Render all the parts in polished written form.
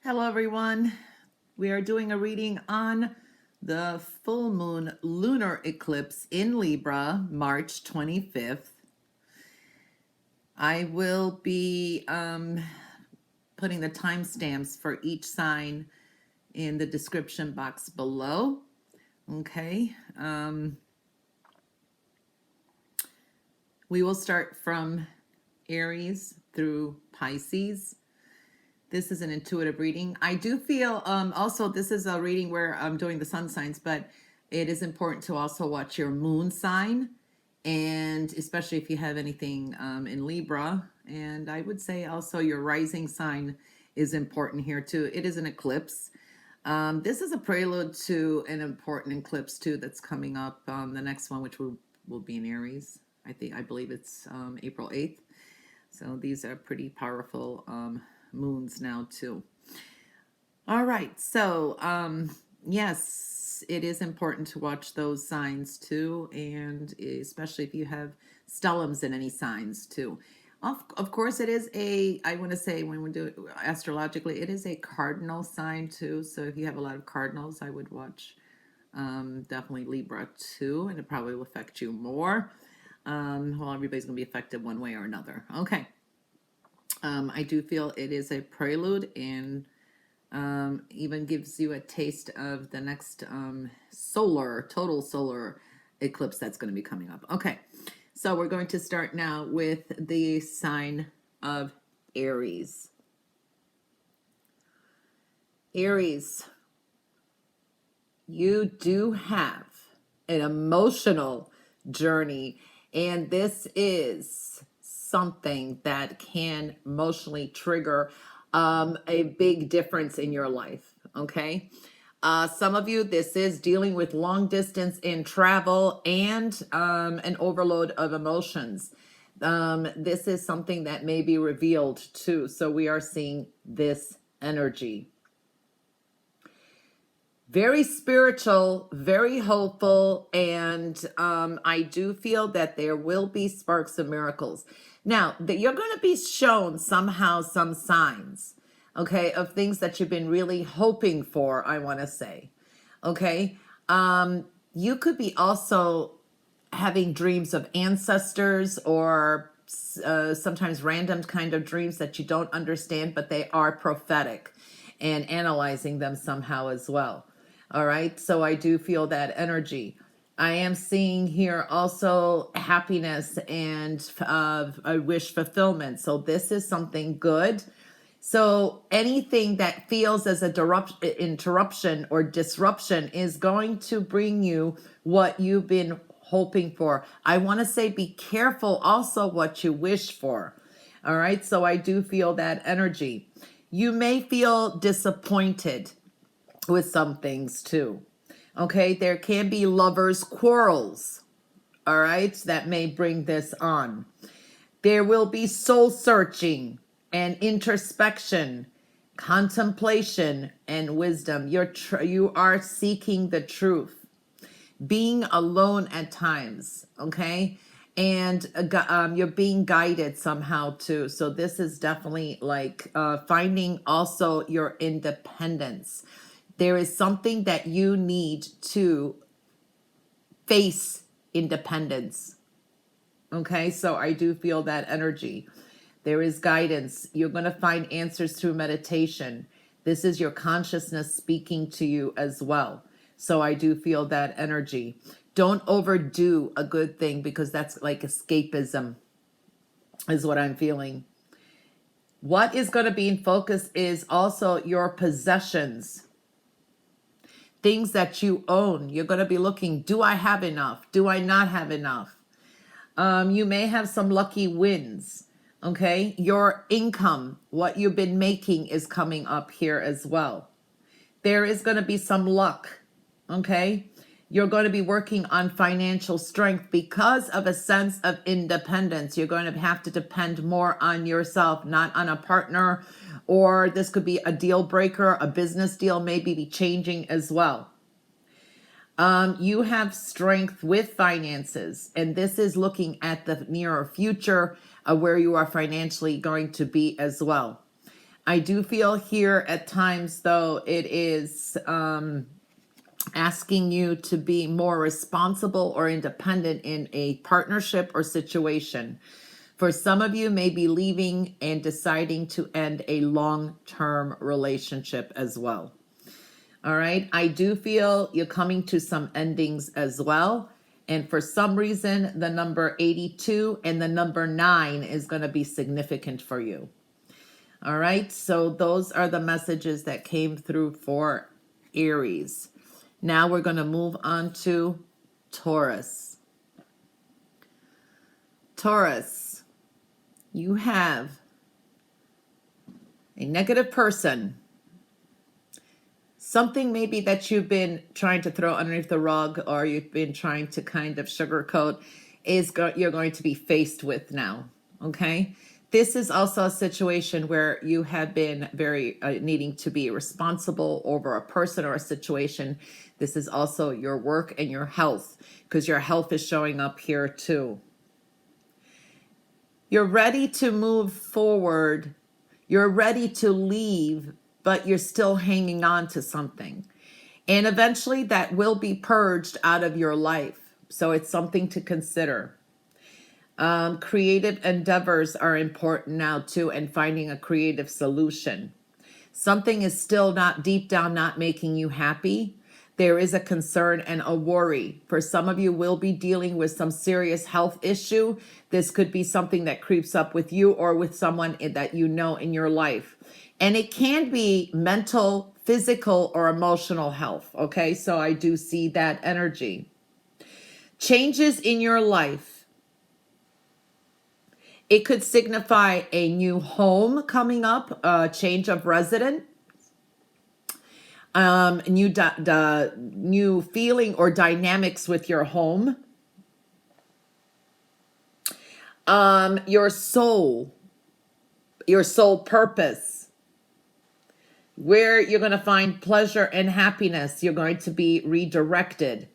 Hello, everyone. We are doing a reading on the full moon lunar eclipse in Libra, March 25th. I will be putting the timestamps for each sign in the description box below. Okay. We will start from Aries through Pisces. This is an intuitive reading. I do feel also this is a reading where I'm doing the sun signs, but it is important to also watch your moon sign, and especially if you have anything in Libra. And I would say also your rising sign is important here too. It is an eclipse. This is a prelude to an important eclipse too that's coming up. The next one, which will be in Aries. I believe it's April 8th. So these are pretty powerful moons now too. All right, so yes, it is important to watch those signs too, and especially if you have stellums in any signs too. Of course, it is I want to say, when we do it astrologically, it is a cardinal sign too. So if you have a lot of cardinals, I would watch definitely Libra too, and it probably will affect you more. Well, everybody's going to be affected one way or another. Okay. I do feel it is a prelude, and even gives you a taste of the next total solar eclipse that's going to be coming up. Okay, so we're going to start now with the sign of Aries. Aries, you do have an emotional journey, and this is something that can emotionally trigger a big difference in your life. Okay. Some of you, this is dealing with long distance in travel and an overload of emotions. This is something that may be revealed too. So we are seeing this energy. Very spiritual, very hopeful, and I do feel that there will be sparks of miracles. Now, that you're going to be shown somehow some signs, okay, of things that you've been really hoping for, I want to say, okay? You could be also having dreams of ancestors, or sometimes random kind of dreams that you don't understand, but they are prophetic, and analyzing them somehow as well. All right, so I do feel that energy. I am seeing here also happiness and a wish fulfillment. So this is something good. So anything that feels as a interruption or disruption is going to bring you what you've been hoping for. I want to say be careful also what you wish for. All right, so I do feel that energy. You may feel disappointed with some things too. Okay, there can be lovers' quarrels, all right, that may bring this on. There will be soul searching and introspection, contemplation, and wisdom. You are seeking the truth, being alone at times, okay, and you're being guided somehow too. So this is definitely like finding also your independence. There is something that you need to face independence. Okay, so I do feel that energy. There is guidance. You're going to find answers through meditation. This is your consciousness speaking to you as well. So I do feel that energy. Don't overdo a good thing, because that's like escapism is what I'm feeling. What is going to be in focus is also your possessions. Things that you own. You're going to be looking, do I have enough? Do I not have enough? You may have some lucky wins. Okay. Your income, what you've been making, is coming up here as well. There is going to be some luck. Okay. You're going to be working on financial strength because of a sense of independence. You're going to have to depend more on yourself, not on a partner, or this could be a deal breaker. A business deal may be changing as well. You have strength with finances, and this is looking at the nearer future of where you are financially going to be as well. I do feel here at times, though, it is asking you to be more responsible or independent in a partnership or situation. For some of you, may be leaving and deciding to end a long-term relationship as well. All right. I do feel you're coming to some endings as well. And for some reason, the number 82 and the number 9 is going to be significant for you. All right. So those are the messages that came through for Aries. Now we're going to move on to Taurus. Taurus, you have a negative person. Something maybe that you've been trying to throw underneath the rug, or you've been trying to kind of sugarcoat, you're going to be faced with now. Okay. This is also a situation where you have been very needing to be responsible over a person or a situation. This is also your work and your health, because your health is showing up here too. You're ready to move forward. You're ready to leave, but you're still hanging on to something. And eventually that will be purged out of your life. So it's something to consider. Creative endeavors are important now too, and finding a creative solution. Something is still not deep down, not making you happy. There is a concern and a worry. For some of you will be dealing with some serious health issue. This could be something that creeps up with you or with someone that you know in your life. And it can be mental, physical, or emotional health. Okay, so I do see that energy. Changes in your life. It could signify a new home coming up, a change of residence, new feeling or dynamics with your home, your soul purpose, where you're going to find pleasure and happiness. You're going to be redirected.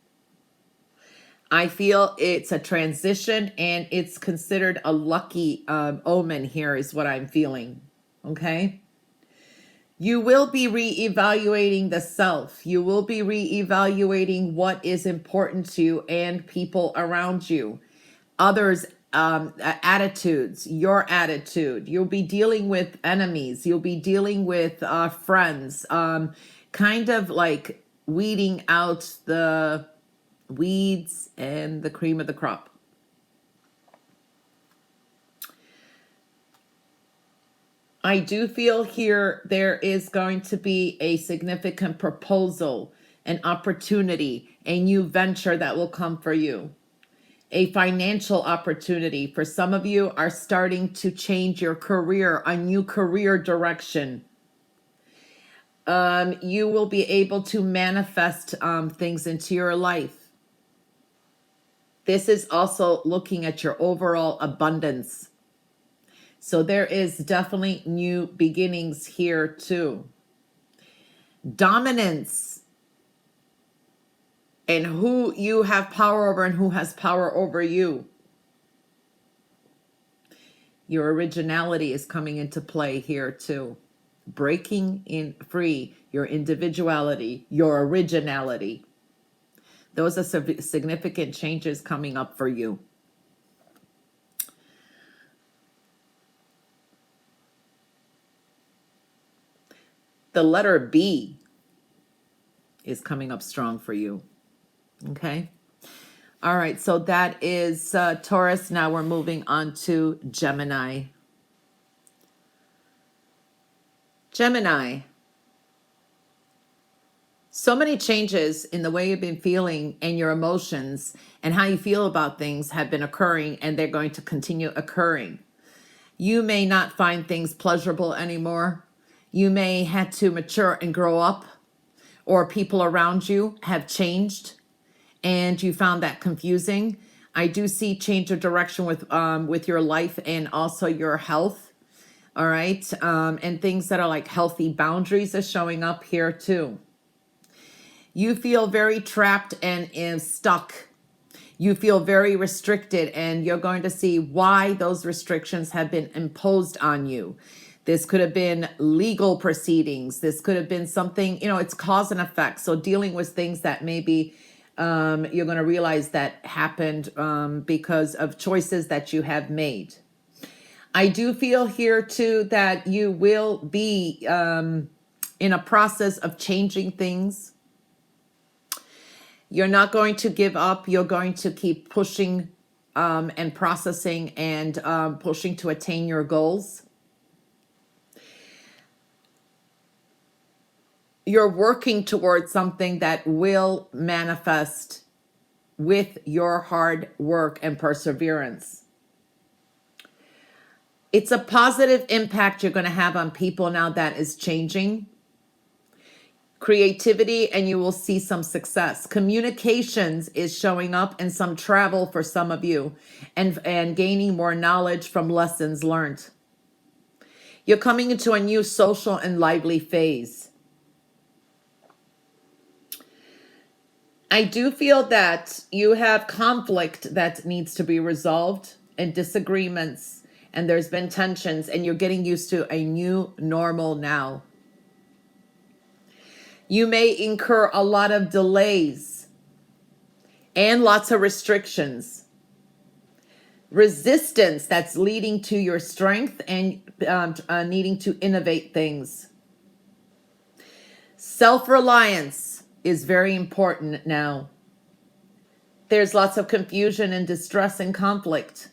I feel it's a transition, and it's considered a lucky omen here is what I'm feeling. Okay. You will be reevaluating the self. You will be reevaluating what is important to you and people around you. Others' attitudes, your attitude. You'll be dealing with enemies. You'll be dealing with friends. Kind of like weeding out the weeds and the cream of the crop. I do feel here there is going to be a significant proposal, an opportunity, a new venture that will come for you. A financial opportunity. For some of you are starting to change your career, a new career direction. You will be able to manifest things into your life. This is also looking at your overall abundance. So there is definitely new beginnings here too. Dominance, and who you have power over and who has power over you. Your originality is coming into play here too. Breaking in free, your individuality, your originality. Those are significant changes coming up for you. The letter B is coming up strong for you. Okay. All right. So that is Taurus. Now we're moving on to Gemini. Gemini. So many changes in the way you've been feeling and your emotions and how you feel about things have been occurring, and they're going to continue occurring. You may not find things pleasurable anymore. You may have to mature and grow up, or people around you have changed and you found that confusing. I do see change of direction with your life and also your health. All right. And things that are like healthy boundaries are showing up here too. You feel very trapped and stuck. You feel very restricted, and you're going to see why those restrictions have been imposed on you. This could have been legal proceedings. This could have been something, it's cause and effect. So dealing with things that maybe you're going to realize that happened because of choices that you have made. I do feel here too that you will be in a process of changing things. You're not going to give up. You're going to keep pushing and processing and pushing to attain your goals. You're working towards something that will manifest with your hard work and perseverance. It's a positive impact you're going to have on people now that is changing. Creativity, and you will see some success. Communications is showing up, and some travel for some of you, and gaining more knowledge from lessons learned. You're coming into a new social and lively phase. I do feel that you have conflict that needs to be resolved and disagreements, and there's been tensions, and you're getting used to a new normal now. You may incur a lot of delays and lots of restrictions. Resistance that's leading to your strength and needing to innovate things. Self-reliance is very important now. There's lots of confusion and distress and conflict,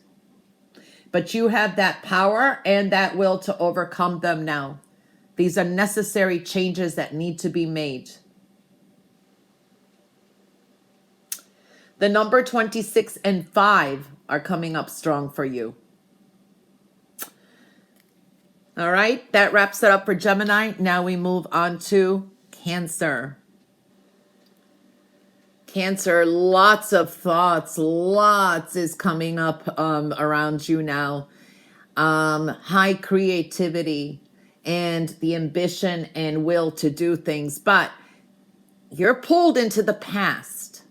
but you have that power and that will to overcome them now. These are necessary changes that need to be made. The number 26 and 5 are coming up strong for you. All right, that wraps it up for Gemini. Now we move on to Cancer. Cancer, lots of thoughts, lots is coming up around you now. High creativity and the ambition and will to do things, but you're pulled into the past.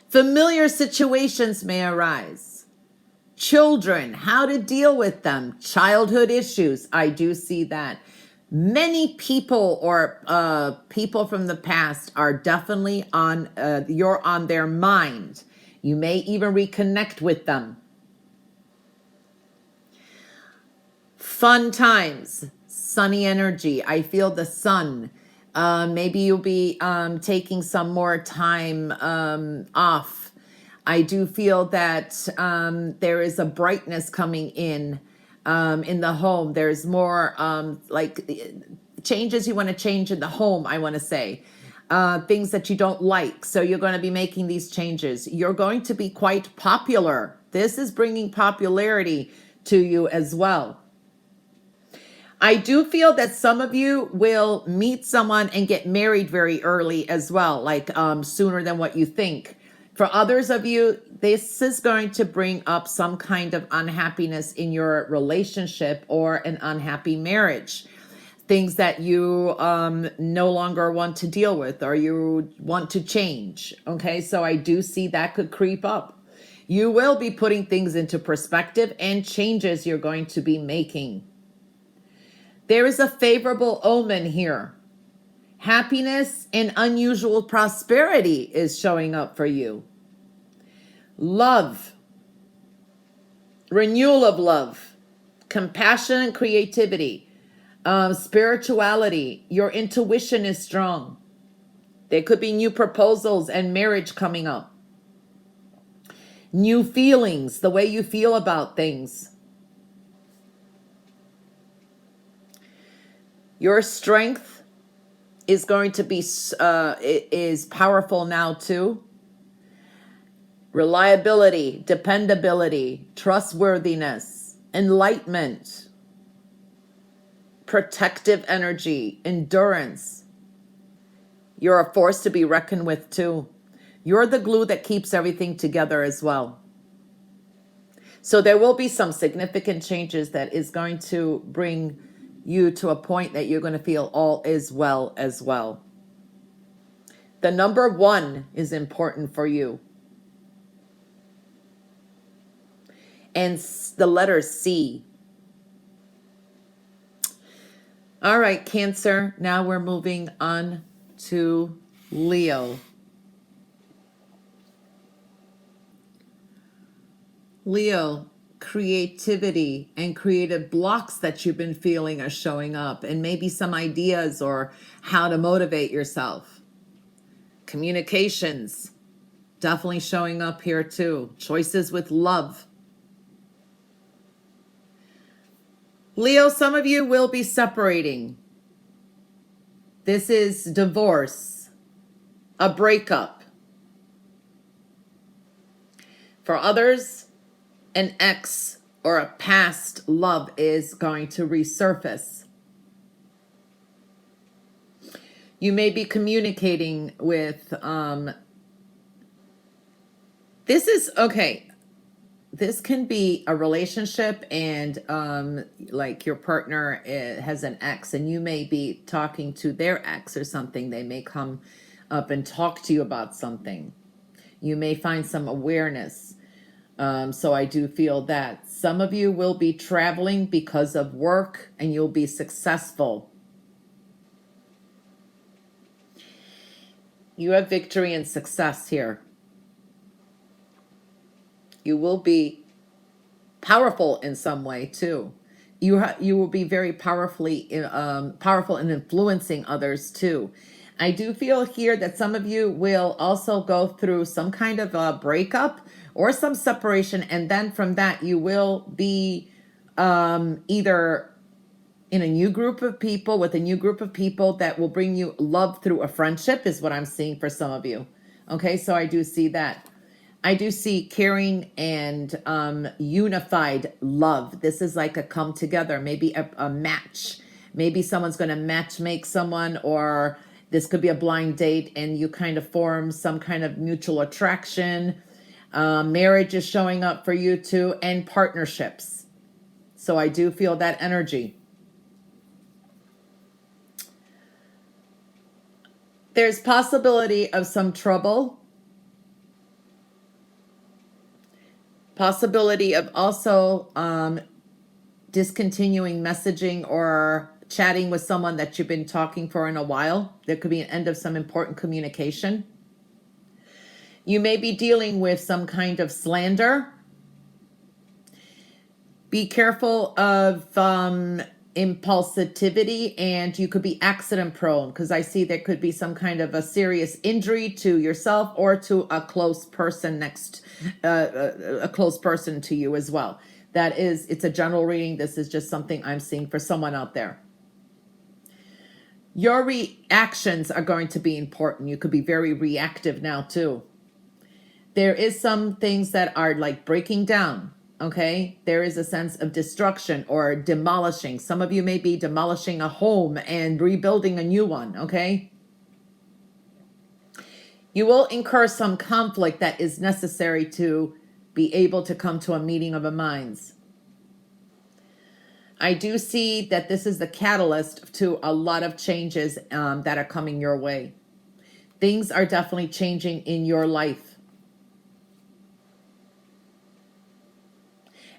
Familiar situations may arise. Children, how to deal with them. Childhood issues, I do see that. Many people or people from the past are definitely on, you're on their mind. You may even reconnect with them. Fun times, sunny energy. I feel the sun. Maybe you'll be taking some more time off. I do feel that there is a brightness coming in the home. There's more like changes you want to change in the home, I want to say. Things that you don't like. So you're going to be making these changes. You're going to be quite popular. This is bringing popularity to you as well. I do feel that some of you will meet someone and get married very early as well, like sooner than what you think. For others of you, this is going to bring up some kind of unhappiness in your relationship or an unhappy marriage. Things that you no longer want to deal with or you want to change. Okay, so I do see that could creep up. You will be putting things into perspective and changes you're going to be making. There is a favorable omen here. Happiness and unusual prosperity is showing up for you. Love, renewal of love, compassion and creativity, spirituality. Your intuition is strong. There could be new proposals and marriage coming up. New feelings, the way you feel about things. Your strength is going to be is powerful now too. Reliability, dependability, trustworthiness, enlightenment, protective energy, endurance. You're a force to be reckoned with too. You're the glue that keeps everything together as well. So there will be some significant changes that is going to bring you to a point that you're going to feel all is well as well. The number 1 is important for you. And the letter C. All right, Cancer. Now we're moving on to Leo. Leo, creativity and creative blocks that you've been feeling are showing up, and maybe some ideas or how to motivate yourself. Communications, definitely showing up here too. Choices with love. Leo, some of you will be separating. This is divorce, a breakup. For others, an ex or a past love is going to resurface. You may be communicating with, this is, okay, this can be a relationship and like your partner has an ex and you may be talking to their ex or something. They may come up and talk to you about something. You may find some awareness. So I do feel that some of you will be traveling because of work and you'll be successful. You have victory and success here. You will be powerful in some way too. You will be very powerful in influencing others too. I do feel here that some of you will also go through some kind of a breakup or some separation, and then from that you will be either in a new group of people, with a new group of people that will bring you love through a friendship is what I'm seeing for some of you. Okay, so I do see that. I do see caring and unified love. This is like a come together, maybe a match. Maybe someone's going to match make someone, or this could be a blind date and you kind of form some kind of mutual attraction. Marriage is showing up for you too, and partnerships. So I do feel that energy. There's possibility of some trouble. Possibility of also discontinuing messaging or chatting with someone that you've been talking for in a while. There could be an end of some important communication. You may be dealing with some kind of slander. Be careful of impulsivity, and you could be accident prone, because I see there could be some kind of a serious injury to yourself or to a close person a close person to you as well. That is, it's a general reading. This is just something I'm seeing for someone out there. Your reactions are going to be important. You could be very reactive now too. There is some things that are like breaking down. Okay, there is a sense of destruction or demolishing. Some of you may be demolishing a home and rebuilding a new one. Okay, you will incur some conflict that is necessary to be able to come to a meeting of the minds. I do see that this is the catalyst to a lot of changes that are coming your way. Things are definitely changing in your life.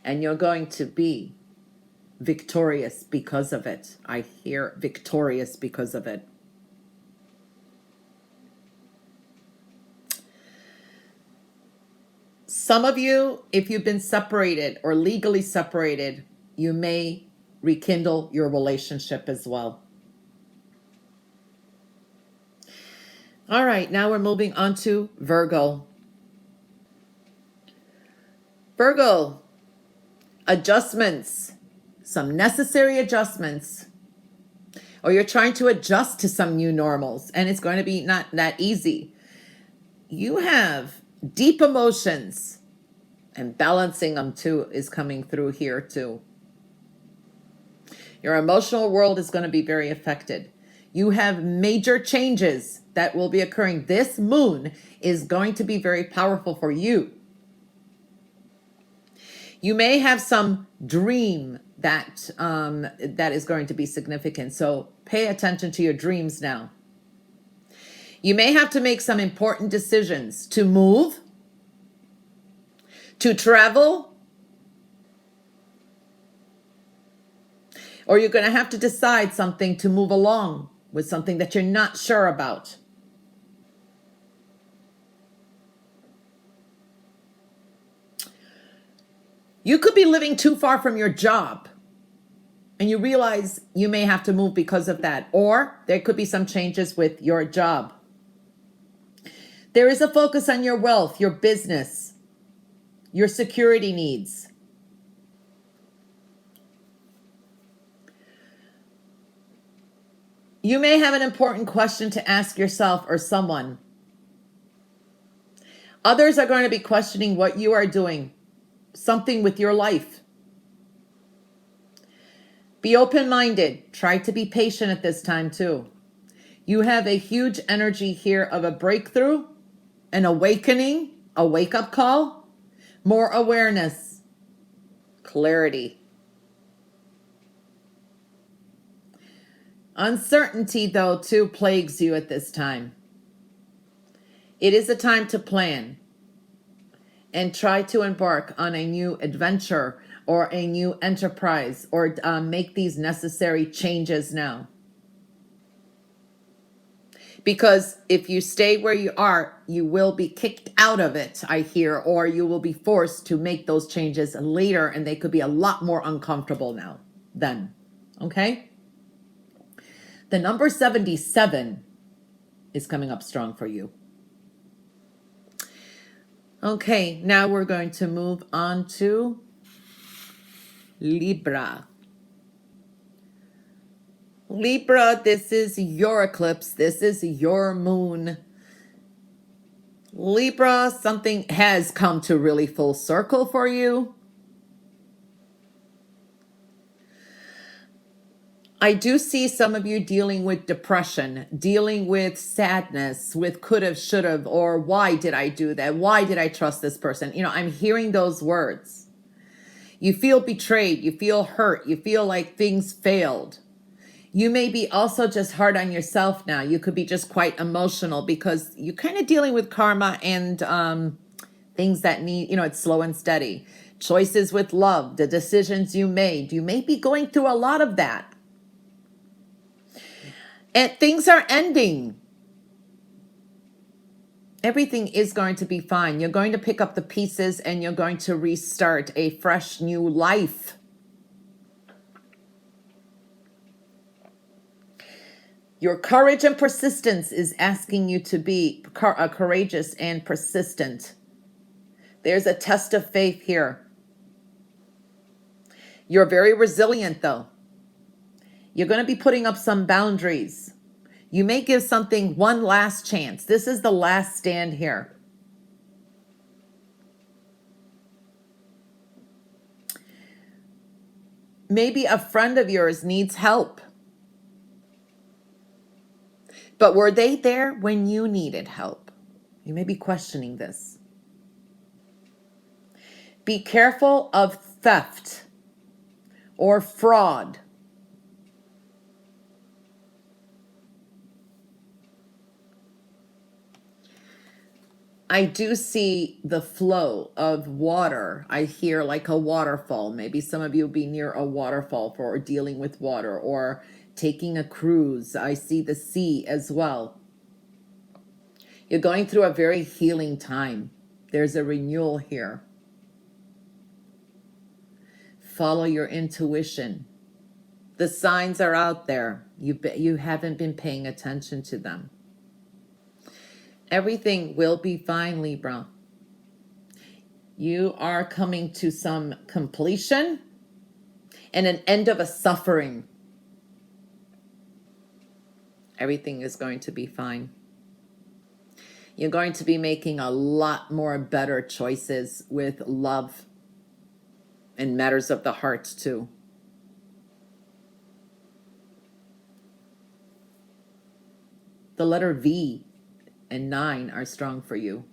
And you're going to be victorious because of it. I hear victorious because of it. Some of you, if you've been separated or legally separated, you may rekindle your relationship as well. All right, now we're moving on to Virgo. Virgo. Adjustments, some necessary adjustments, or you're trying to adjust to some new normals, and it's going to be not that easy. You have deep emotions, and balancing them too is coming through here too. Your emotional world is going to be very affected. You have major changes that will be occurring. This moon is going to be very powerful for you. You may have some dream that is going to be significant. So pay attention to your dreams now. You may have to make some important decisions to move, to travel. Or you're going to have to decide something to move along with something that you're not sure about. You could be living too far from your job and you realize you may have to move because of that. Or there could be some changes with your job. There is a focus on your wealth, your business, your security needs. You may have an important question to ask yourself or someone. Others are going to be questioning what you are doing, something with your life. Be open-minded. Try to be patient at this time too. You have a huge energy here of a breakthrough, an awakening, a wake-up call, more awareness, clarity. Uncertainty, though, too, plagues you at this time. It is a time to plan and try to embark on a new adventure or a new enterprise, or make these necessary changes now. Because if you stay where you are, you will be kicked out of it, I hear, or you will be forced to make those changes later, and they could be a lot more uncomfortable now then. Okay? The number 77 is coming up strong for you. Okay, now we're going to move on to Libra. Libra, this is your eclipse. This is your moon. Libra, something has come to really full circle for you. I do see some of you dealing with depression, dealing with sadness, with could have, should have, or why did I do that? Why did I trust this person? You know, I'm hearing those words. You feel betrayed. You feel hurt. You feel like things failed. You may be also just hard on yourself now. You could be just quite emotional because you're kind of dealing with karma and things that need, you know, it's slow and steady. Choices with love, the decisions you made. You may be going through a lot of that. And things are ending. Everything is going to be fine. You're going to pick up the pieces and you're going to restart a fresh new life. Your courage and persistence is asking you to be courageous and persistent. There's a test of faith here. You're very resilient, though. You're going to be putting up some boundaries. You may give something one last chance. This is the last stand here. Maybe a friend of yours needs help. But were they there when you needed help? You may be questioning this. Be careful of theft or fraud. I do see the flow of water. I hear like a waterfall. Maybe some of you will be near a waterfall for dealing with water or taking a cruise. I see the sea as well. You're going through a very healing time. There's a renewal here. Follow your intuition. The signs are out there. You haven't been paying attention to them. Everything will be fine, Libra. You are coming to some completion and an end of a suffering. Everything is going to be fine. You're going to be making a lot more better choices with love and matters of the heart too. The letter V and 9 are strong for you.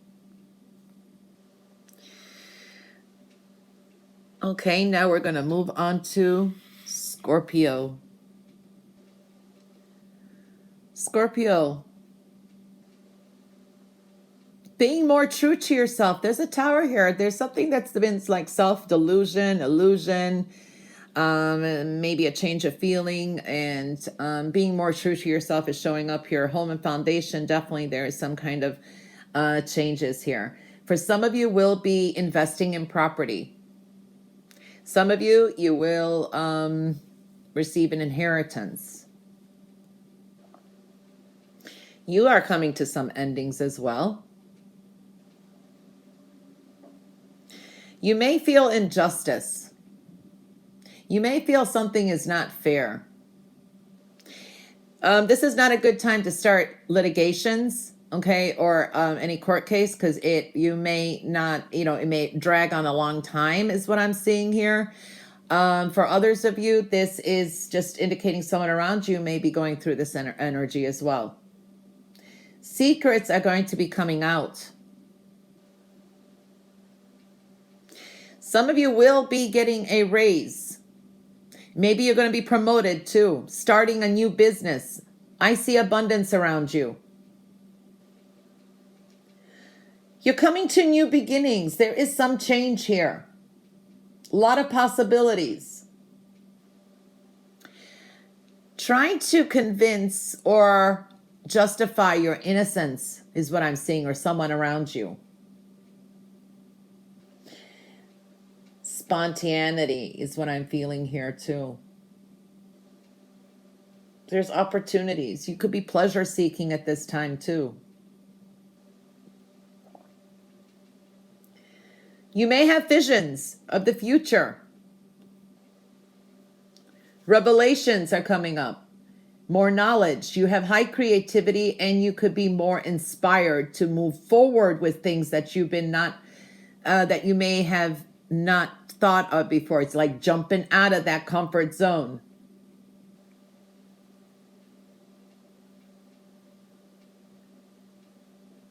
Okay, now we're going to move on to Scorpio. Scorpio. Being more true to yourself. There's a tower here. There's something that's been like self-delusion, illusion. maybe a change of feeling, and being more true to yourself is showing up here. Home and foundation, definitely there is some kind of changes here. For some of you will be investing in property. Some of you, you will receive an inheritance. You are coming to some endings as well. You may feel injustice. You may feel something is not fair. This is not a good time to start litigations, okay, or any court case, because you may not, it may drag on a long time is what I'm seeing here. For others of you, this is just indicating someone around you may be going through this energy as well. Secrets are going to be coming out. Some of you will be getting a raise. Maybe you're going to be promoted too, starting a new business. I see abundance around you. You're coming to new beginnings. There is some change here. A lot of possibilities. Trying to convince or justify your innocence is what I'm seeing, or someone around you. Spontaneity is what I'm feeling here too. There's opportunities. You could be pleasure seeking at this time too. You may have visions of the future. Revelations are coming up. More knowledge. You have high creativity, and you could be more inspired to move forward with things that you've been that you may have not thought of before. It's like jumping out of that comfort zone.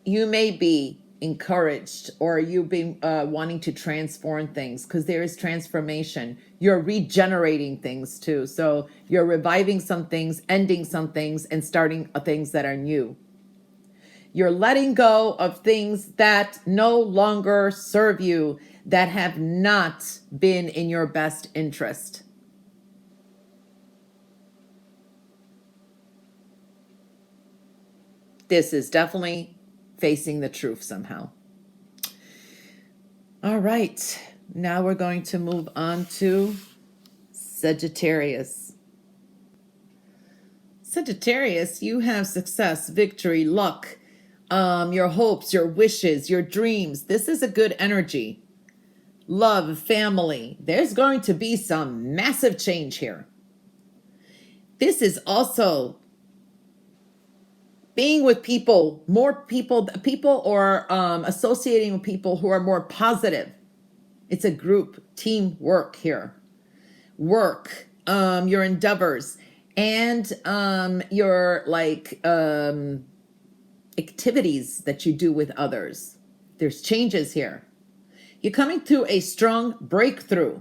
You may be encouraged, or you've been wanting to transform things, because there is transformation. You're regenerating things too. So you're reviving some things, ending some things, and starting things that are new. You're letting go of things that no longer serve you, that have not been in your best interest. This is definitely facing the truth somehow. All right, now we're going to move on to Sagittarius. Sagittarius, you have success, victory, luck, your hopes, your wishes, your dreams. This is a good energy. Love, family. There's going to be some massive change here. This is also being with people, more people, or associating with people who are more positive. It's a group, teamwork here. Work, your endeavors, and your activities that you do with others. There's changes here. You're coming through a strong breakthrough.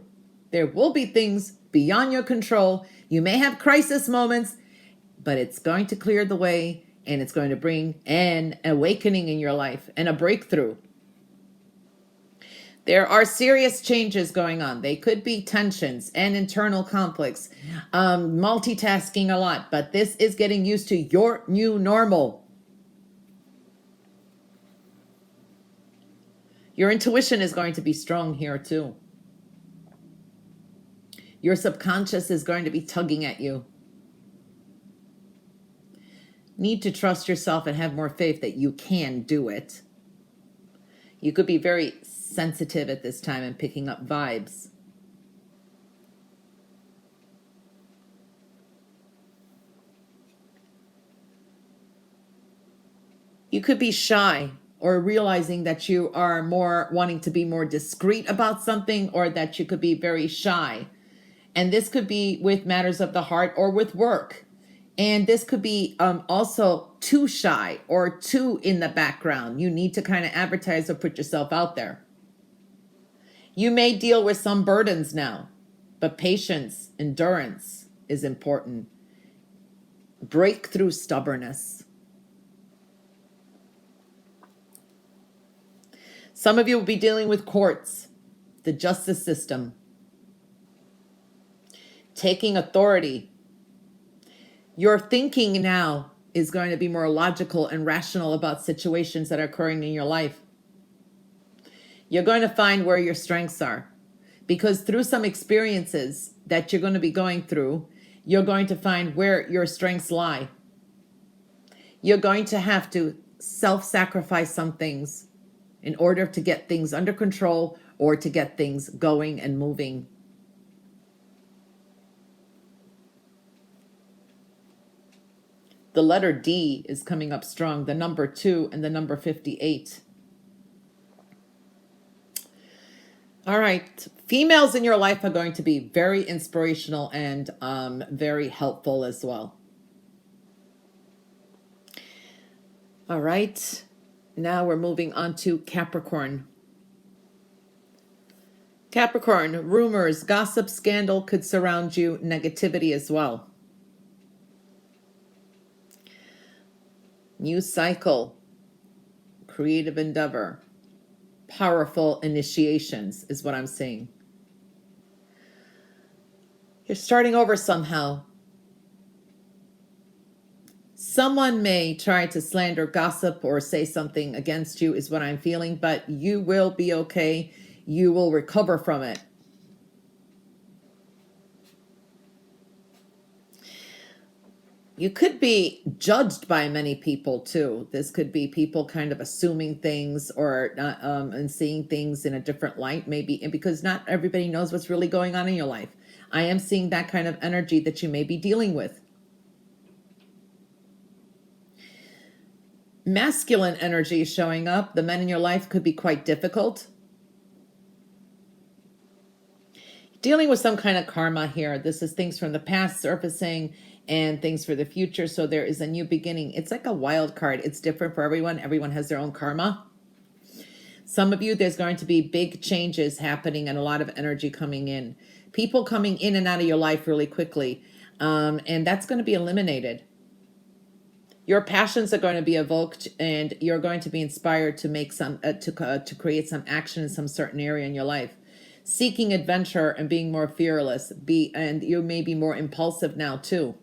There will be things beyond your control. You may have crisis moments, but it's going to clear the way, and it's going to bring an awakening in your life and a breakthrough. There are serious changes going on. They could be tensions and internal conflicts, multitasking a lot, but this is getting used to your new normal. Your intuition is going to be strong here too. Your subconscious is going to be tugging at you. Need to trust yourself and have more faith that you can do it. You could be very sensitive at this time and picking up vibes. You could be shy, or realizing that you are more wanting to be more discreet about something, or that you could be very shy. And this could be with matters of the heart or with work. And this could be also too shy or too in the background. You need to kind of advertise or put yourself out there. You may deal with some burdens now, but patience, endurance is important. Break through stubbornness. Some of you will be dealing with courts, the justice system. taking authority. Your thinking now is going to be more logical and rational about situations that are occurring in your life. You're going to find where your strengths are, because through some experiences that you're going to be going through, you're going to find where your strengths lie. You're going to have to self-sacrifice some things in order to get things under control or to get things going and moving. The letter D is coming up strong, the number 2 and the number 58. All right, females in your life are going to be very inspirational and very helpful as well. All right, now we're moving on to Capricorn. Capricorn, rumors, gossip, scandal could surround you, negativity as well. New cycle, creative endeavor, powerful initiations is what I'm seeing. You're starting over somehow. Someone may try to slander, gossip, or say something against you is what I'm feeling, but you will be okay. You will recover from it. You could be judged by many people too. This could be people kind of assuming things or not, and seeing things in a different light, maybe, and because not everybody knows what's really going on in your life. I am seeing that kind of energy that you may be dealing with. Masculine energy is showing up. The men in your life could be quite difficult. Dealing with some kind of karma here. This is things from the past surfacing and things for the future. So there is a new beginning. It's like a wild card. It's different for everyone. Everyone has their own karma. Some of you, there's going to be big changes happening and a lot of energy coming in. People coming in and out of your life really quickly. And that's going to be eliminated. Your passions are going to be evoked and you're going to be inspired to make some, to create some action in some certain area in your life. Seeking adventure and being more fearless. And you may be more impulsive now too.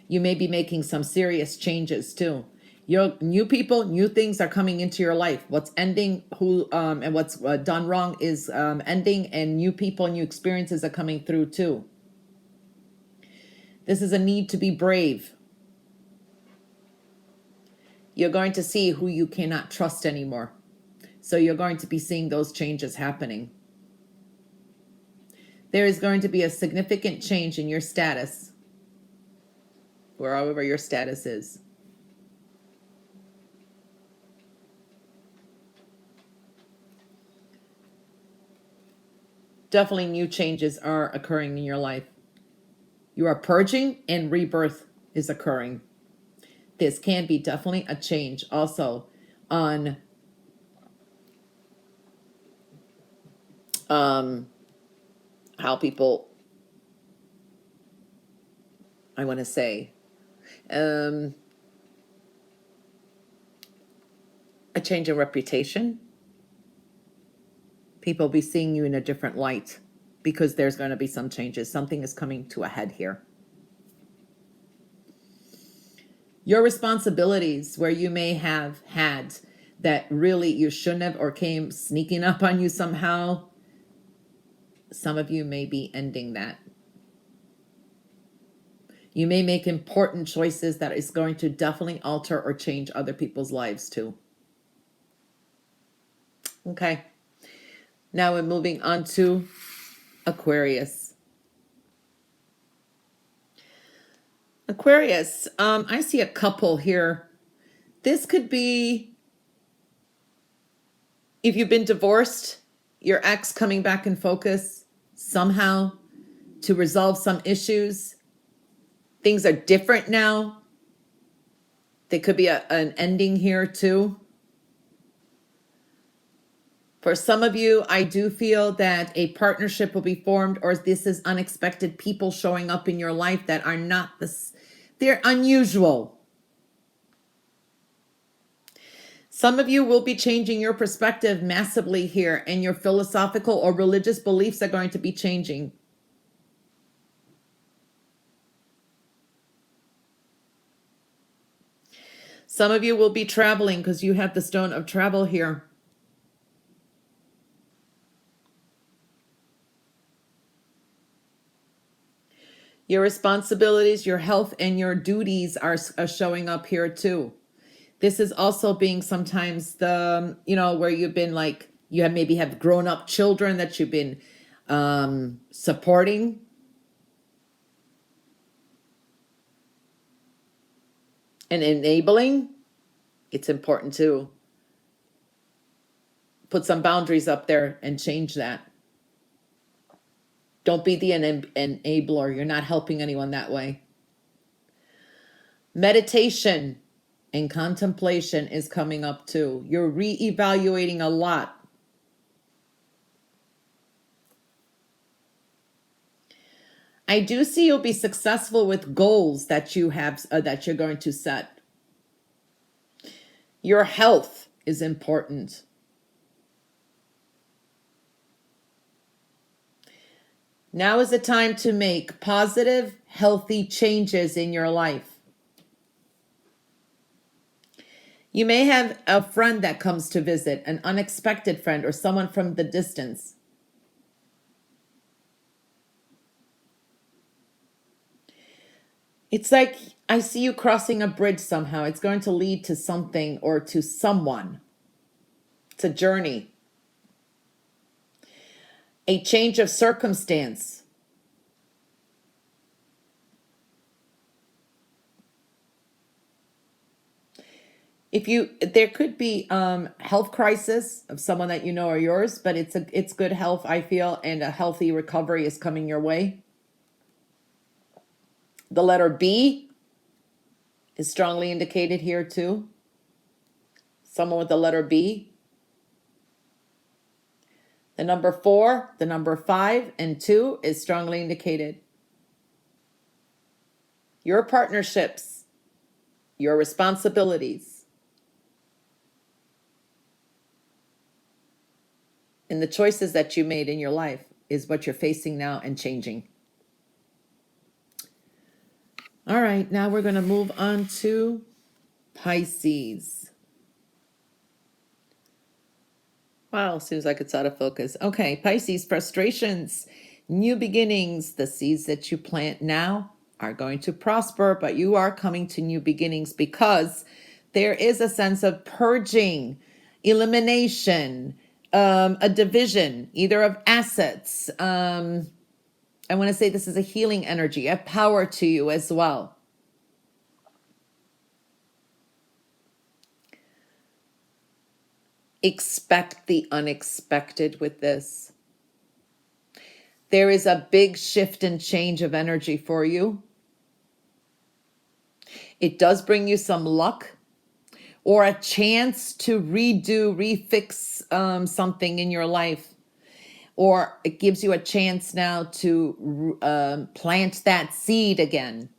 You may be making some serious changes too. Your new people, new things are coming into your life. What's ending, and what's done wrong is ending, and new people, new experiences are coming through too. This is a need to be brave. You're going to see who you cannot trust anymore. So you're going to be seeing those changes happening. There is going to be a significant change in your status, wherever your status is. Definitely new changes are occurring in your life. You are purging and rebirth is occurring. This can be definitely a change also on how people, I want to say, a change in reputation. People will be seeing you in a different light because there's going to be some changes. Something is coming to a head here. Your responsibilities where you may have had that really you shouldn't have or came sneaking up on you somehow. Some of you may be ending that. You may make important choices that is going to definitely alter or change other people's lives too. Okay. Now we're moving on to Aquarius. Aquarius, I see a couple here. This could be, if you've been divorced, your ex coming back in focus somehow to resolve some issues. Things are different now. There could be an ending here too. For some of you, I do feel that a partnership will be formed, or this is unexpected people showing up in your life that are not this, they're unusual. Some of you will be changing your perspective massively here, and your philosophical or religious beliefs are going to be changing. Some of you will be traveling because you have the stone of travel here. Your responsibilities, your health, and your duties are showing up here too. This is also being sometimes the, where you've been like, you have maybe have grown up children that you've been supporting. And enabling. It's important to put some boundaries up there and change that. Don't be the enabler. You're not helping anyone that way. Meditation and contemplation is coming up too. You're reevaluating a lot. I do see you'll be successful with goals that you have, that you're going to set. Your health is important. Now is the time to make positive, healthy changes in your life. You may have a friend that comes to visit, an unexpected friend or someone from the distance. It's like I see you crossing a bridge somehow. It's going to lead to something or to someone. It's a journey. A change of circumstance. There could be health crisis of someone that you know or yours, but it's good health, I feel, and a healthy recovery is coming your way. The letter B is strongly indicated here too. Someone with the letter B. The number 4, the number 5, and 2 is strongly indicated. Your partnerships, your responsibilities, and the choices that you made in your life is what you're facing now and changing. All right, now we're going to move on to Pisces. Wow, seems like it's out of focus. Okay, Pisces, frustrations, new beginnings. The seeds that you plant now are going to prosper, but you are coming to new beginnings because there is a sense of purging, elimination, a division, either of assets. I want to say this is a healing energy, a power to you as well. Expect the unexpected with this. There is a big shift and change of energy for you. It does bring you some luck or a chance to refix something in your life. Or it gives you a chance now to plant that seed again.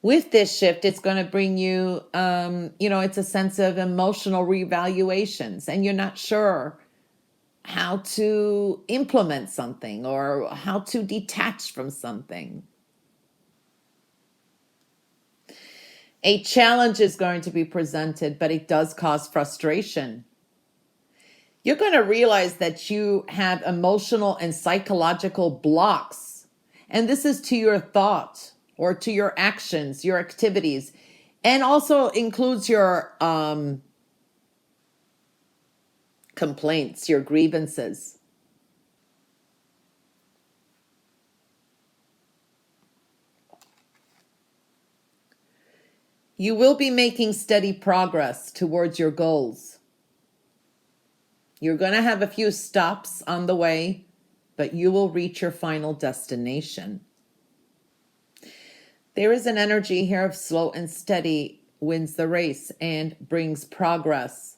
With this shift, it's going to bring you, it's a sense of emotional reevaluations, and you're not sure how to implement something or how to detach from something. A challenge is going to be presented, but it does cause frustration. You're going to realize that you have emotional and psychological blocks, and this is to your thought or to your actions, your activities, and also includes your complaints, your grievances. You will be making steady progress towards your goals. You're going to have a few stops on the way, but you will reach your final destination. There is an energy here of slow and steady wins the race and brings progress.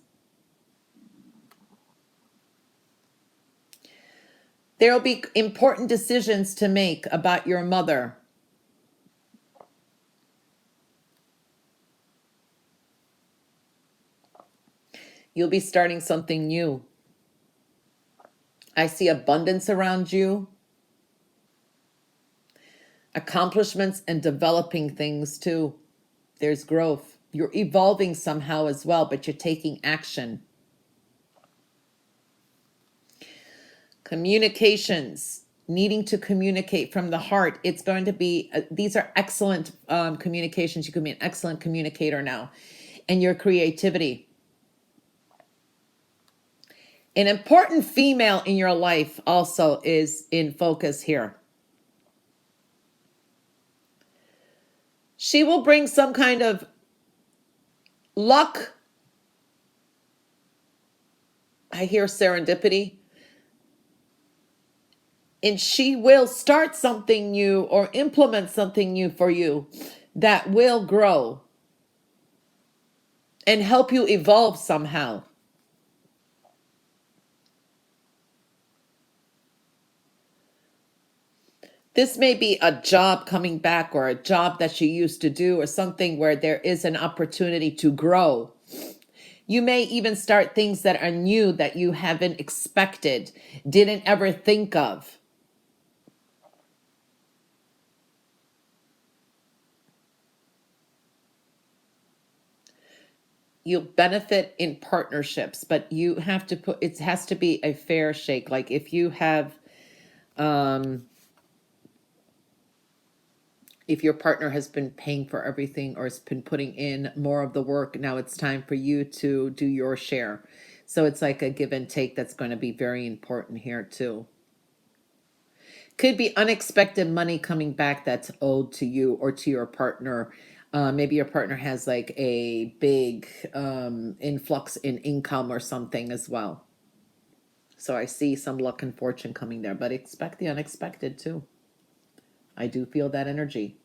There will be important decisions to make about your mother. You'll be starting something new. I see abundance around you. accomplishments and developing things too. There's growth. You're evolving somehow as well, but you're taking action. Communications, needing to communicate from the heart. It's going to be, these are excellent communications. You can be an excellent communicator now. And your creativity. An important female in your life also is in focus here. She will bring some kind of luck. I hear serendipity. And she will start something new or implement something new for you that will grow and help you evolve somehow. This may be a job coming back or a job that you used to do or something where there is an opportunity to grow. You may even start things that are new that you haven't expected, didn't ever think of. You'll benefit in partnerships, but you have to put, it has to be a fair shake. Like if you have, if your partner has been paying for everything or has been putting in more of the work, now it's time for you to do your share. So it's like a give and take that's going to be very important here too. Could be unexpected money coming back that's owed to you or to your partner. Maybe your partner has like a big influx in income or something as well. So I see some luck and fortune coming there, but expect the unexpected too. I do feel that energy.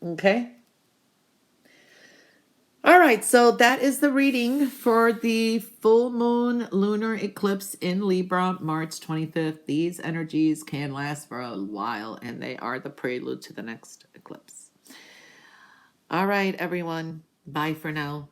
Okay. All right, so that is the reading for the full moon lunar eclipse in Libra, March 25th. These energies can last for a while, and they are the prelude to the next eclipse. All right, everyone. Bye for now.